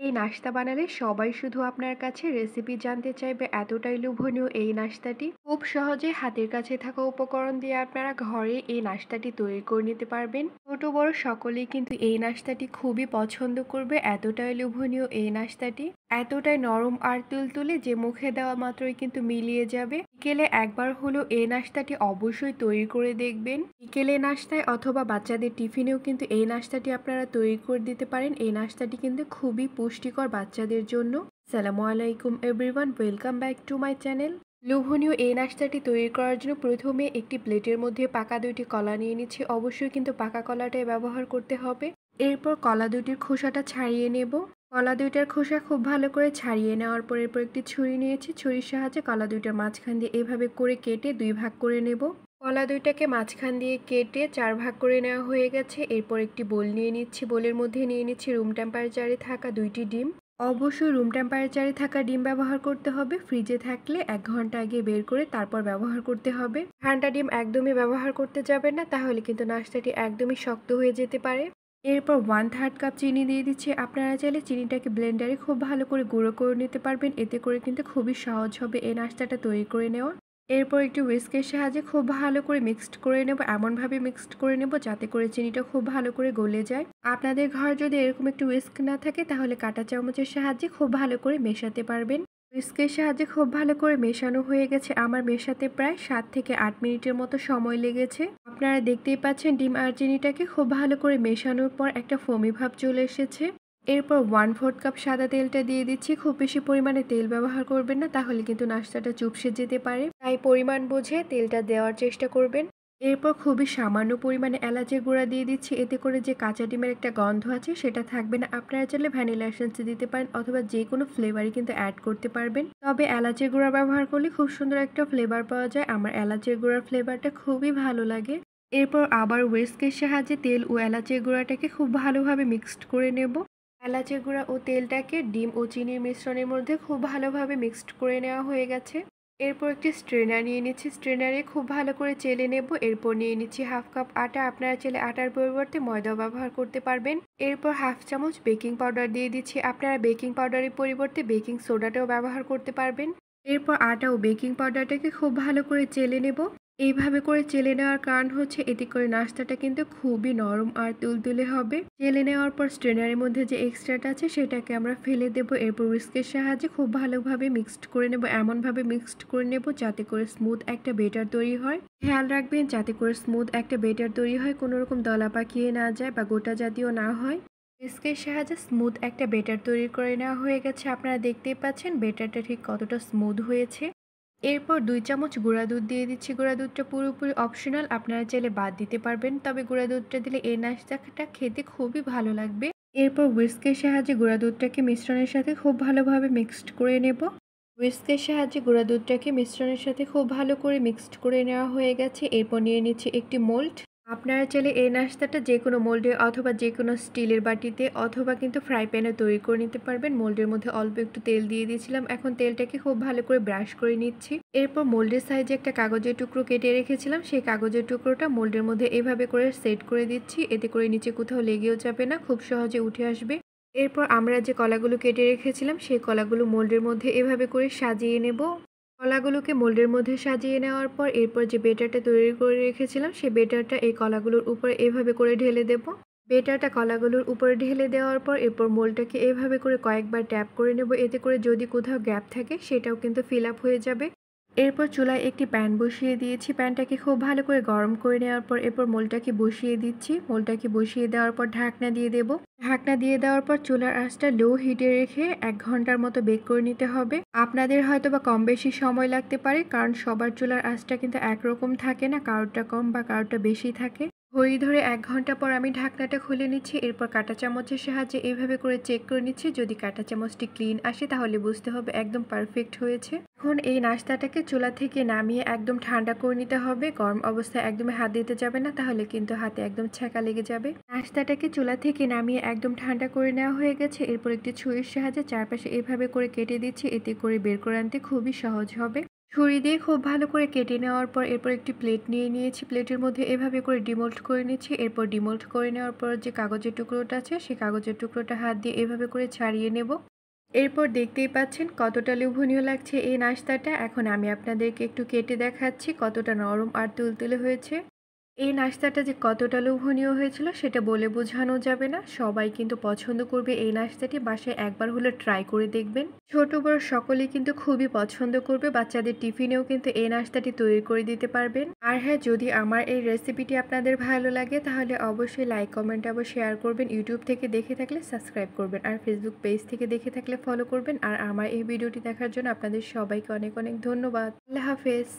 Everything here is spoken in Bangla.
এই নাস্তা বানালে সবাই শুধু আপনার কাছে রেসিপি জানতে চাইবে, এতটাই লোভনীয় এই নাস্তাটি। খুব সহজে হাতের কাছে থাকা উপকরণ দিয়ে আপনারা ঘরে এই নাস্তাটি তৈরি করে নিতে পারবেন। ছোট বড় সকলেই কিন্তু এই নাস্তাটি খুবই পছন্দ করবে, এতটাই লোভনীয় এই নাস্তাটি। এতটাই নরম আর তুলতুলে যে মুখে দেওয়া মাত্রই কিন্তু মিলিয়ে যাবে। বিকেলে একবার হলো এই নাস্তাটি অবশ্যই তৈরি করে দেখবেন। বিকেলে নাস্তায় অথবা বাচ্চাদের টিফিনেও কিন্তু এই নাস্তাটি আপনারা তৈরি করে দিতে পারেন। এই নাস্তাটি কিন্তু খুবই পুষ্টিকর বাচ্চাদের জন্য। আসসালামু আলাইকুম everyone, welcome back to my channel. লোভনীয় এই নাস্তাটি তৈরি করার জন্য প্রথমে একটি প্লেটের মধ্যে পাকা 2টি কলা নিয়ে নিচ্ছি। অবশ্যই কিন্তু পাকা কলাটাই ব্যবহার করতে হবে। এরপর কলা দুটির খোসাটা ছাড়িয়ে নেব। কলা দুইটার খোসা খুব ভালো করে ছাড়িয়ে নেওয়ার পর এরপর একটি ছুরি নিয়েছি। ছুরির সাহায্যে কলা দুইটার মাঝখান দিয়ে এভাবে করে কেটে 2 ভাগ করে নেব। কলা দুইটাকে মাঝখান দিয়ে কেটে 4 ভাগ করে নেওয়া হয়ে গেছে। এরপর একটি বোল নিয়ে নিচ্ছি। বোলের মধ্যে নিয়ে নিচ্ছি রুম টেম্পারেচারে থাকা 2টি ডিম। অবশ্যই রুম টেম্পারেচারে থাকা ডিম ব্যবহার করতে হবে। ফ্রিজে থাকলে 1 ঘন্টা আগে বের করে তারপর ব্যবহার করতে হবে। ঠান্ডা ডিম একদমই ব্যবহার করতে যাবেন না, তাহলে কিন্তু নাস্তাটি একদমই শক্ত হয়ে যেতে পারে। এরপর 1/3 কাপ চিনি দিয়ে দিচ্ছি। আপনারা চাইলে চিনিটাকে ব্লেন্ডারে খুব ভালো করে গুঁড়ো করে নিতে পারবেন, এতে করে কিন্তু খুবই সহজ হবে এই নাস্তাটা তৈরি করে নেওয়া। এরপর একটু হুইস্কের সাহায্যে খুব ভালো করে মিক্সড করে নেব। এমনভাবে মিক্সড করে নেব যাতে করে চিনিটা খুব ভালো করে গলে যায়। আপনাদের ঘরে যদি এরকম একটু হুইস্ক না থাকে তাহলে কাঁটা চামচের সাহায্যে খুব ভালো করে মেশাতে পারবেন। হুইস্কের সাহায্যে খুব ভালো করে মেশানো হয়ে গেছে। আমার মেশাতে প্রায় 7 থেকে 8 মিনিটের মতো সময় লেগেছে। আপনারা দেখতেই পাচ্ছেন ডিম আর চিনিটাকে খুব ভালো করে মেশানোর পর একটা ফোমি ভাব চলে এসেছে। এরপর 1/4 কাপ সাদা তেলটা দিয়ে দিচ্ছি। খুব বেশি পরিমাণে তেল ব্যবহার করবেন না, তাহলে কিন্তু নাস্তাটা চুপসে যেতে পারে, তাই পরিমাণ বুঝে তেলটা দেওয়ার চেষ্টা করবেন। এরপর খুবই সামান্য পরিমাণে এলাচের গুঁড়া দিয়ে দিচ্ছি, এতে করে যে কাঁচা ডিমের একটা গন্ধ আছে সেটা থাকবে না। আপনারা চাইলে ভ্যানিলা এসেন্স দিতে পারেন অথবা যে কোনো ফ্লেভারই কিন্তু অ্যাড করতে পারবেন, তবে এলাচের গুঁড়া ব্যবহার করলে খুব সুন্দর একটা ফ্লেভার পাওয়া যায়। আমার এলাচের গুঁড়ার ফ্লেভারটা খুবই ভালো লাগে। এরপর আবার হুইস্কের সাহায্যে তেল ও এলাচের গুঁড়াটাকে খুব ভালোভাবে মিক্সড করে নেব। এলাচের গুঁড়া ও তেলটাকে ডিম ও চিনির মিশ্রণের মধ্যে খুব ভালোভাবে মিক্সড করে নেওয়া হয়ে গেছে। এরপর একটি স্ট্রেনার নিয়ে নিচ্ছি। স্ট্রেনারে খুব ভালো করে চেলে নেব। এরপর নিয়ে নিচ্ছি 1/2 কাপ আটা। আপনারা চাইলে আটার পরিবর্তে ময়দাও ব্যবহার করতে পারবেন। এরপর 1/2 চামচ বেকিং পাউডার দিয়ে দিচ্ছি। আপনারা বেকিং পাউডারের পরিবর্তে বেকিং সোডাটাও ব্যবহার করতে পারবেন। এরপর আটা ও বেকিং পাউডারটাকে খুব ভালো করে চেলে নেব। এইভাবে করে চেলে নেওয়ার কারণ হচ্ছে এতে করে নাস্তাটা কিন্তু খুবই নরম আর তুলতুলে হবে। চেলে নেওয়ার পর স্ট্রেনারের মধ্যে যে এক্সট্রাটা আছে সেটাকে আমরা ফেলে দেব। এরপর হুইস্কের সাহায্যে খুব ভালোভাবে মিক্সড করে নেব। এমনভাবে মিক্সড করে নেব যাতে করে স্মুথ একটা বেটার তৈরি হয়। খেয়াল রাখবেন যাতে করে স্মুথ একটা বেটার তৈরি হয়, কোনো রকম দলা পাকিয়ে না যায় বা গোটা জাতীয় না হয়। হুইস্কের সাহায্যে স্মুথ একটা বেটার তৈরি করে নেওয়া হয়ে গেছে। আপনারা দেখতেই পাচ্ছেন বেটারটা ঠিক কতটা স্মুথ হয়েছে। এরপর 2 চামচ গুঁড়া দুধ দিয়ে দিচ্ছি। গুঁড়া দুধটা পুরোপুরি অপশনাল, আপনারা চাইলে বাদ দিতে পারবেন, তবে গুঁড়া দুধটা দিলে এই নাস্তাটা খেতে খুবই ভালো লাগবে। এরপর হুইস্কের সাহায্যে গুঁড়া দুধটাকে মিশ্রণের সাথে খুব ভালোভাবে মিক্সড করে নেব। হুইস্কের সাহায্যে গুঁড়া দুধটাকে মিশ্রণের সাথে খুব ভালো করে মিক্সড করে নেওয়া হয়ে গেছে। এরপর নিয়ে নিচ্ছি একটি মোল্ড। আপনারা চাইলে এই নাস্তাটা যে কোনো মোল্ডে অথবা যে কোনো স্টিলের বাটিতে অথবা কিন্তু ফ্রাই প্যানে তৈরি করে নিতে পারবেন। মোল্ডের মধ্যে অল্প একটু তেল দিয়ে দিয়েছিলাম। এখন তেলটাকে খুব ভালো করে ব্রাশ করে নিচ্ছি। এরপর মোল্ডের সাইজে একটা কাগজের টুকরো কেটে রেখেছিলাম, সেই কাগজের টুকরোটা মোল্ডের মধ্যে এভাবে করে সেট করে দিচ্ছি, এতে করে নিচে কোথাও লেগেও যাবে না, খুব সহজে উঠে আসবে। এরপর আমরা যে কলাগুলো কেটে রেখেছিলাম সেই কলাগুলো মোল্ডের মধ্যে এভাবে করে সাজিয়ে নেব। কলাগুলোকে মোল্ডের মধ্যে সাজিয়ে নেওয়ার পর এরপর যে বেটারটা তৈরি করে রেখেছিলাম সেই বেটারটা এই কলাগুলোর উপরে এভাবে করে ঢেলে দেব। বেটারটা কলাগুলোর উপরে ঢেলে দেওয়ার পর এরপর মোল্ডটাকে এভাবে করে কয়েকবার ট্যাপ করে নেব, এতে করে যদি কোথাও গ্যাপ থাকে সেটাও কিন্তু ফিল আপ হয়ে যাবে। এরপর চুলায় একটি প্যান বসিয়ে দিয়েছি। প্যানটাকে খুব ভালো করে গরম করে নেওয়ার পর এরপর মোলটাকে বসিয়ে দিচ্ছি। মোলটাকে বসিয়ে দেওয়ার পর ঢাকনা দিয়ে দেব। ঢাকনা দিয়ে দেওয়ার পর চুলার আঁচটা লো হিটে রেখে 1 ঘন্টার মতো বেক করে নিতে হবে। আপনাদের হয়তো বা কম বেশি সময় লাগতে পারে, কারণ সবার চুলার আঁচটা কিন্তু একরকম থাকে না, কারোরটা কম বা কারোরটা বেশি থাকে। ঘড়ি ধরে 1 ঘন্টা পর আমি ঢাকনাটা খুলে নিচ্ছি। এরপর কাঁটা চামচের সাহায্যে এইভাবে করে চেক করে নিচ্ছি। যদি কাঁটা চামচটি ক্লিন আসে তাহলে বুঝতে হবে একদম পারফেক্ট হয়েছে। এখন এই নাস্তাটাকে চুলা থেকে নামিয়ে একদম ঠান্ডা করে নিতে হবে। গরম অবস্থায় একদমই হাত দিতে যাবে না, তাহলে কিন্তু হাতে একদম ছ্যাঁকা লেগে যাবে। নাস্তাটাকে চুলা থেকে নামিয়ে একদম ঠান্ডা করে নেওয়া হয়ে গেছে। এরপর একটি ছুরির সাহায্যে চারপাশে এভাবে করে কেটে দিচ্ছি, এতে করে বের করে আনতে খুবই সহজ হবে। ছুরি দিয়ে খুব ভালো করে কেটে নেওয়ার পর এরপর একটি প্লেট নিয়ে নিয়েছি। প্লেটের মধ্যে এভাবে করে ডিমোল্ড করে নিচ্ছি। এরপর ডিমোল্ড করে নেওয়ার পর যে কাগজের টুকরোটা আছে, সেই কাগজের টুকরোটা হাত দিয়ে এভাবে করে ছাড়িয়ে নেব। এরপর দেখতেই পাচ্ছেন কতটা লোভনীয় লাগছে এই নাস্তাটা। এখন আমি আপনাদেরকে একটু কেটে দেখাচ্ছি কতটা নরম আর তুলতুলে হয়েছে। এই নাস্তাটা যে কতটা লোভনীয় হয়েছিল সেটা বলে বোঝানো যাবে না। সবাই কিন্তু পছন্দ করবে এই নাস্তাটি। বাসায় একবার হলে ট্রাই করে দেখবেন। ছোট বড় সকলেই কিন্তু খুবই পছন্দ করবে। বাচ্চাদের টিফিনেও কিন্তু এই নাস্তাটি তৈরি করে দিতে পারবেন। আর হ্যাঁ, যদি আমার এই রেসিপিটি আপনাদের ভালো লাগে তাহলে অবশ্যই লাইক, কমেন্ট এবং শেয়ার করবেন। ইউটিউব থেকে দেখে থাকলে সাবস্ক্রাইব করবেন। আর ফেসবুক পেজ থেকে দেখে থাকলে ফলো করবেন। আর আমার এই ভিডিওটি দেখার জন্য আপনাদের সবাইকে অনেক অনেক ধন্যবাদ। আল্লাহ হাফেজ।